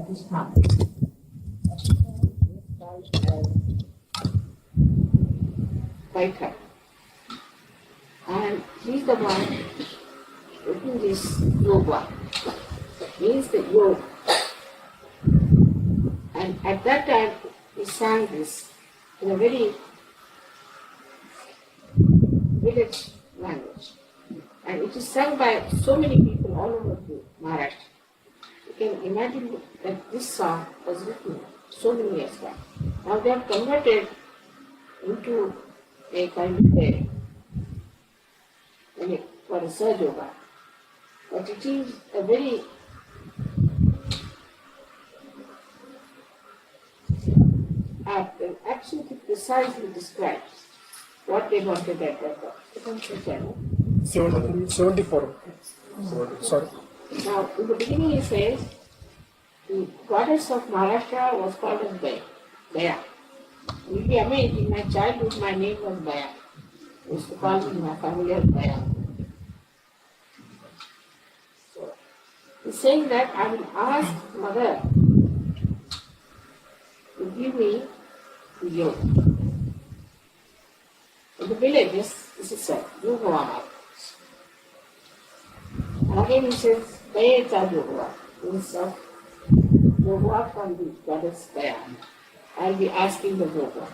this month. Fighter. And he's the one doing this yoga. Means the yoga. And at that time he sang this in a very village language. And it is sung by so many people all over the Maharashtra. You can imagine that this song was written so many years back. Now they have converted into a kind of for a SahajaYoga. But it is a very absolutely precisely describes what they wanted at that time. 74. Sorry. Now, in the beginning he says, the goddess of Maharashtra was called as Baya. You'll be amazed, in my childhood my name was Baya. I used to call me my family as Baya. So, he's saying that I will ask Mother to give me the yoga. In the villages, this is said, Yoga. And again he says, Baya Yoga, means of yoga from the goddess Baya. I'll be asking the yoga.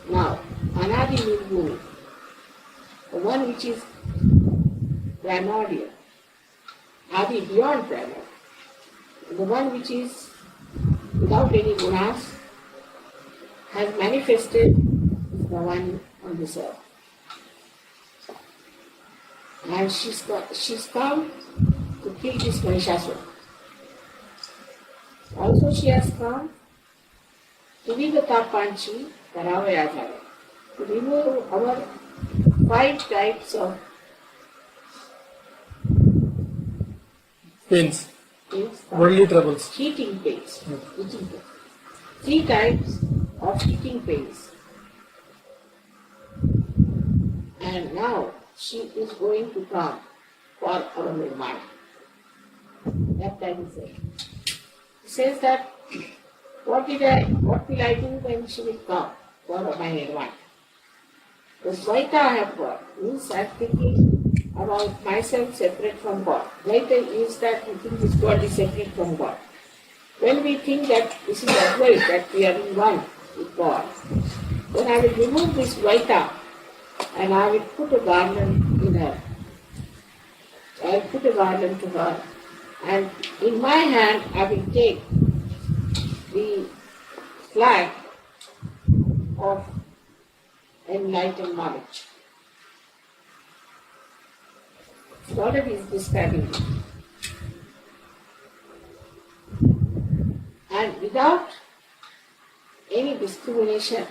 Now, Anadi Nirguni, the one which is primordial, Adi beyond primordial, the one which is without any gunas, has manifested is the one on this earth. And she's come to kill this Mahishasura. Also she has come to be the Panchi, to remove our 5 types of Pains. Worldly troubles. Heating pains. 3 types of heating pains. And now she is going to come for our Nirmana. That time is it. He says that what will I do when she will come for my Nirvana? The Dvaita I have got means I am thinking about myself separate from God. Dvaita is that we think this world is separate from God. When we think that this is Advaita, that we are in one with God, then I will remove this Dvaita and I will put a garland in her. I will put a garland to her, and in my hand I will take the flag of enlightened knowledge. What it is describing it. And without any discrimination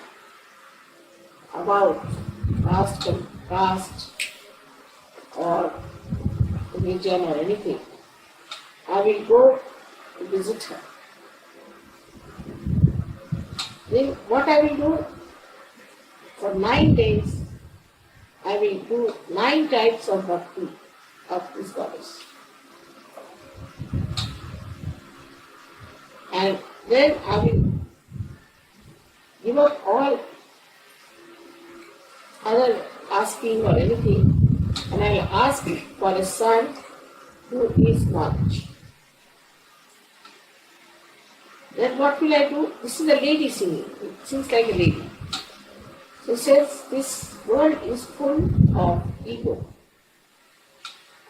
about caste or religion or anything, I will go to visit her. Then what I will do? For 9 days, I will do 9 types of bhakti of this goddess. And then I will give up all other asking or anything, and I will ask for a son who is knowledge. Then what will I do? This is a lady singing. It sings like a lady. So it says this world is full of ego.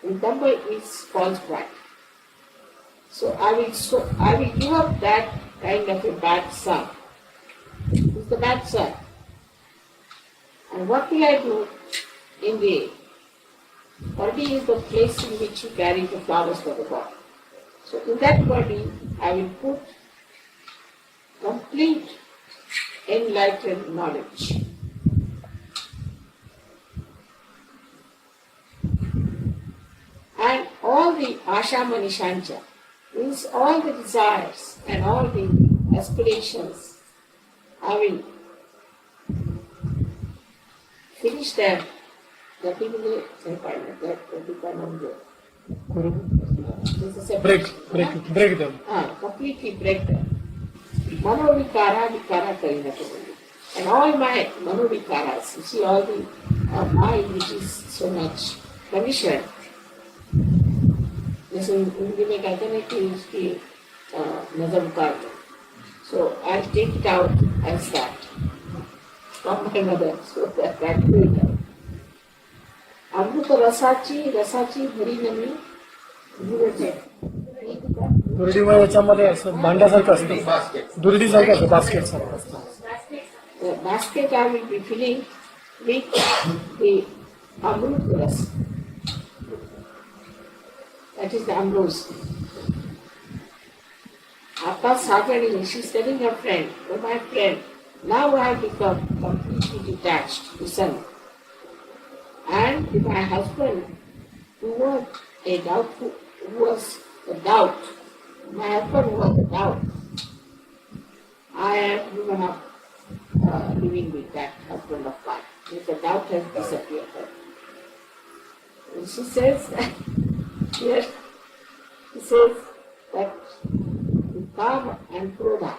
And number is false pride. So I will give up that kind of a bad son. It's the bad son. And what will I do in the body is the place in which you carry the flowers for the God. So in that body I will put complete enlightened knowledge. And all the Asha Manishancha means all the desires and all the aspirations, I will finish them. There's a break them. Completely break them. Manovikara, vikara karinatavali. And all my manovikaras, you see all the mind which is so much conditioned. जैसे हिंदी में कहते हैं कि उसकी नजर उतार दो. So I'll take it out as that from my mother, so that way it out. अमृत रसाची भरी नमी गुरुचे. दुर्डी याच्यामध्ये असं भांड्यासारखं असतं, दुर्डीसारखं असतं, बास्केट सारखं असतं. The basket I will be filling with the Amrut Ras. That is the amrose. After Sahaja, she is telling her friend, oh my friend, now I have become completely detached, listen. And my husband, who was a doubtful, who was a doubt, my husband was a doubt. I have given up living with that husband of mine. The doubt has disappeared. And she says, yes, she says that Kama and Krodha,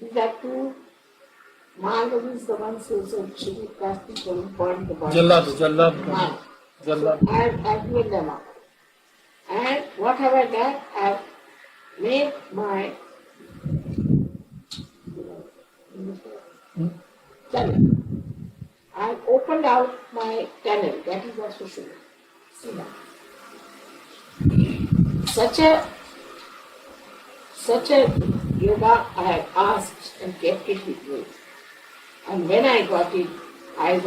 these are two Mahavaji is the ones who said should be casting for important the body. Jallad. I have given them up. And what have I done? I have made my channel. I opened out my channel. That is also should see now. Such a yoga I have asked and kept it with me. And when I got it, I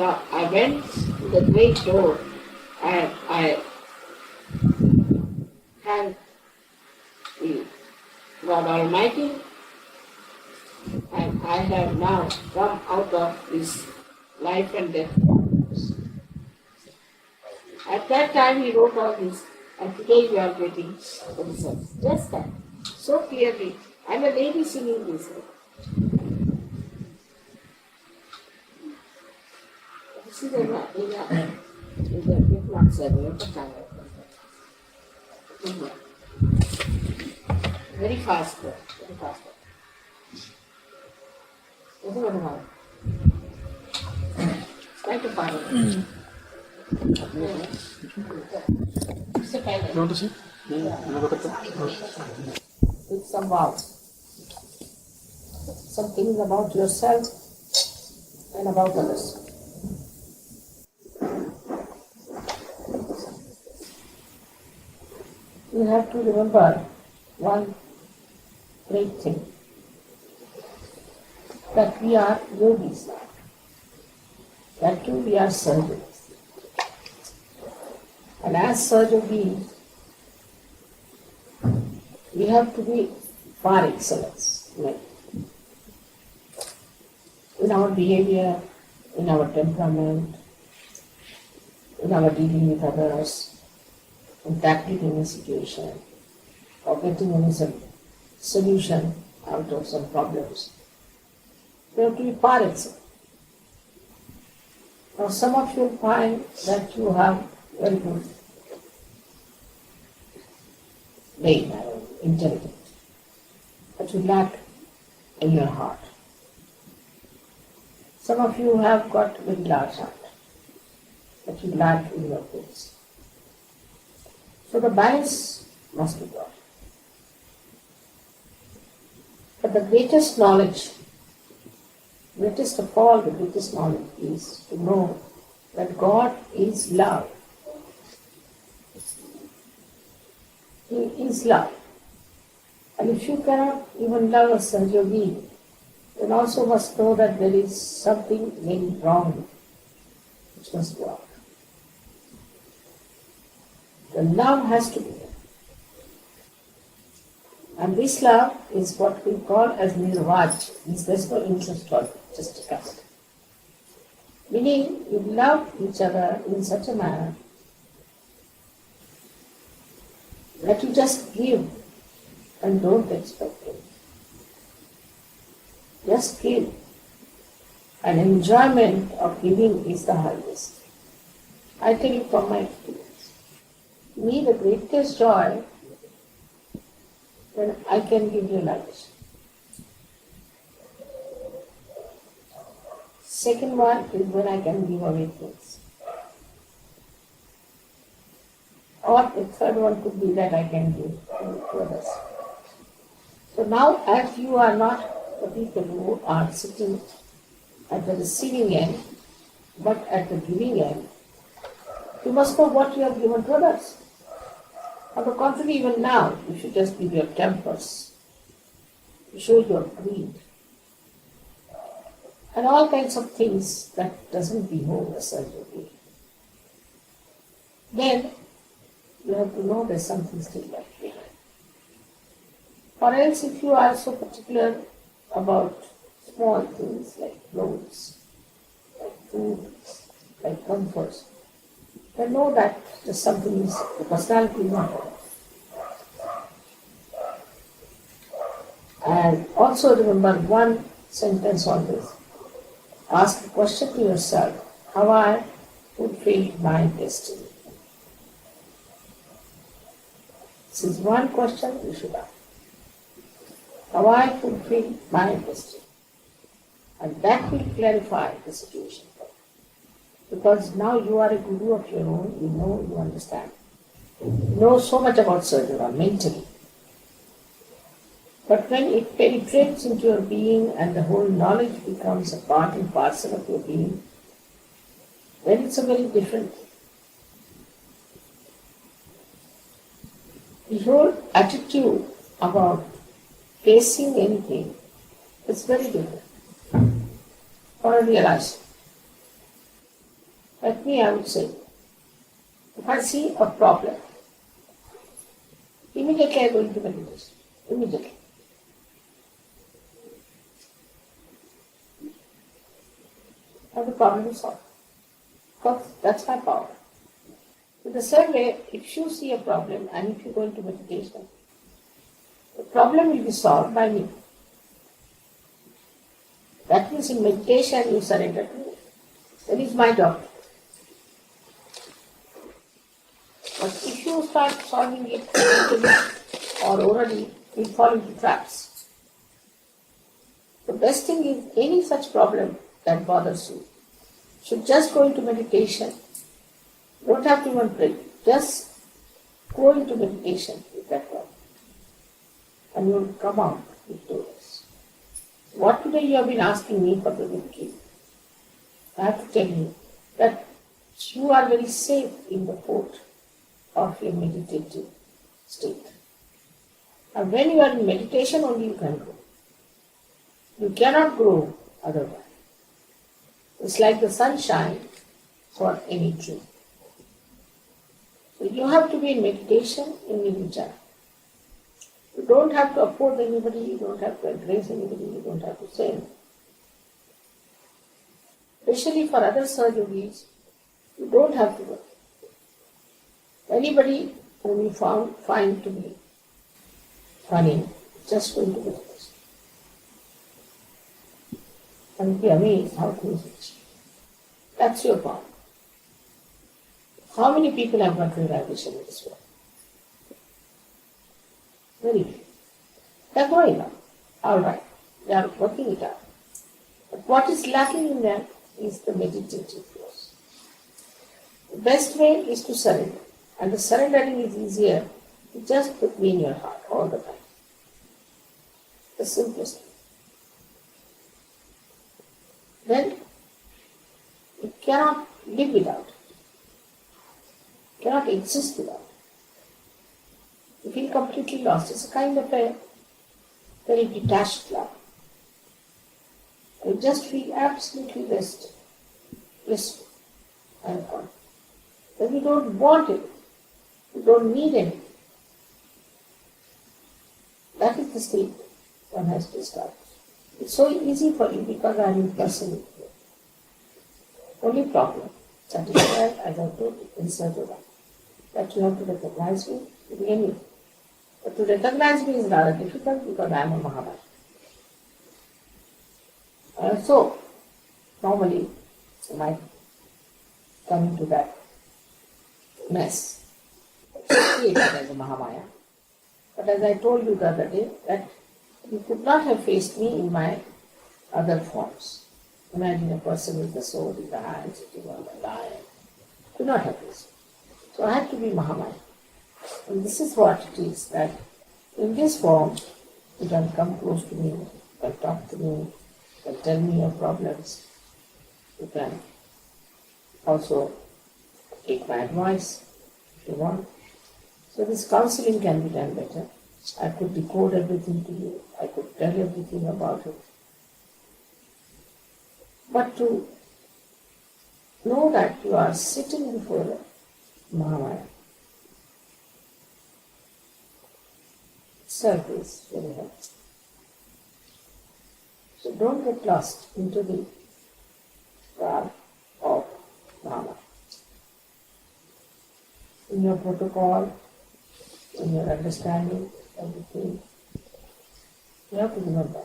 went to the great door and I thanked the God Almighty, and I have now come out of this life and death problems. At that time he wrote all this, and today you are getting the results. Just that. So clearly. I'm a lady singing this. This is in very fast. Very fast. Quite a far. It's a kind You want to see? with some vows. Some things about yourself and about others. You have to remember one great thing, that we are yogis, that too we are Sahajayogis. And as Sahajayogis, we have to be par excellence in our behavior, in our temperament, in our dealing with others, in tackling any situation, or getting any solution out of some problems. We have to be par excellence. Now some of you find that you have very good brain, intelligent, but you lack in your heart. Some of you have got very large heart, but you lack in your face. So the balance must be brought. But the greatest knowledge, greatest of all, the greatest knowledge is to know that God is love. He is love. And if you cannot even love a Sahajayogi, then also must know that there is something very wrong which must go out. The love has to be there. And this love is what we call as nirvaj, means there's no interest or just a cast. Meaning you love each other in such a manner that you just give and don't expect it. Just give. And enjoyment of giving is the highest. I tell you from my experience. Me, the greatest joy then I can give realization. Second one is when I can give away things. Or the third one could be that I can give to others. So now, as you are not the people who are sitting at the receiving end, but at the giving end, you must know what you have given to others. On the contrary, even now, you should just give your tempers, you show your greed, and all kinds of things that doesn't behove as a yogi. Then you have to know there's something still left behind. Or else, if you are so particular about small things like clothes, like food, like comforts, then know that there's something is the personality is not there. And also remember one sentence on this. Ask the question to yourself, how I fulfill my destiny. This is one question you should ask. How I fulfill my destiny. And that will clarify the situation. Because now you are a guru of your own, you know, you understand. You know so much about SahajaYoga mentally. But when it penetrates into your being and the whole knowledge becomes a part and parcel of your being, then it's a very different thing. The whole attitude about facing anything is very different. For a realization. Like me, I would say, if I see a problem, immediately I go into meditation. Immediately. And the problem is solved. Because that's my power. In the same way, if you see a problem and if you go into meditation, the problem will be solved by me. That means in meditation you surrender to me. That is my job. But if you start solving it mentally or orally, you fall into traps. The best thing is any such problem that bothers you should just go into meditation. You don't have to even pray. Just go into meditation with that problem. And you will come out victorious. What today you have been asking me for the victory? I have to tell you that you are very safe in the fort of your meditative state. And when you are in meditation only you can grow. You cannot grow otherwise. It's like the sunshine for any tree. So you have to be in meditation in nirvana. You don't have to oppose anybody, you don't have to address anybody, you don't have to say anything. Especially for other Sahajogis, you don't have to work. Anybody whom you find to be funny, just go into meditation. And be amazed how things change. That's your power. How many people have got realization in this world? Very few. They are growing up. All right. They are working it out. But what is lacking in them is the meditative force. The best way is to surrender. And the surrendering is easier to just put me in your heart all the time. The simplest way. Then you cannot live without it. You cannot exist without it. You feel completely lost. It's a kind of a very detached love. You just feel absolutely rested, blissful, and calm. Then you don't want it. You don't need anything. That is the state one has to start. It's so easy for you because I am impersonal with you. Only problem, satisfied as I told you in SahajaYoga, that you have to recognize me to be anything. But to recognize me is rather difficult because I am a Mahamaya. So, normally, you might come into that mess, created as a Mahamaya. But as I told you the other day, that you could not have faced me in my other forms. Imagine a person with the sword in the hand sitting on the lion. Could not have faced me. So I had to be Mahamaya. And this is what it is, that in this form, you can come close to me, you can talk to me, you can tell me your problems, you can also take my advice if you want. So this counseling can be done better. I could decode everything to you, I could tell everything about it. But to know that you are sitting before Mahamaya itself is very helpful. So don't get lost into the garb of Mahamaya. In your protocol, in your understanding, everything, you have to remember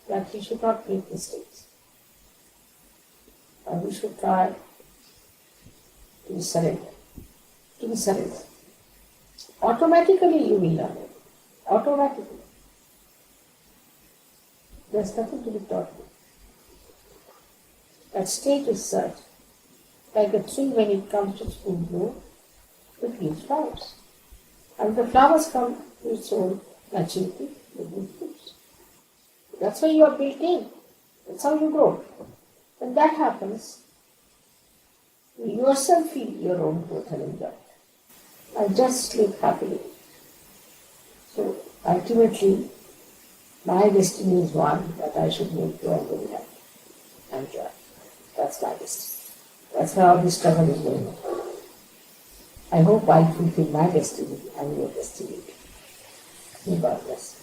that we should not make mistakes. And we should try to be surrender. To be surrender. Automatically you will learn it. Automatically. There's nothing to be taught you. That state is such, like a tree when it comes to full bloom, it gives flowers. And the flowers come to its own maturity, they give fruits. That's why you are built in. That's how you grow. When that happens, you yourself feel your own growth and enjoyment. And just sleep happily. So ultimately, my destiny is one that I should make you all very happy and joy. That's my destiny. That's how this struggle is going on. I hope I fulfill my destiny and your destiny. May God bless.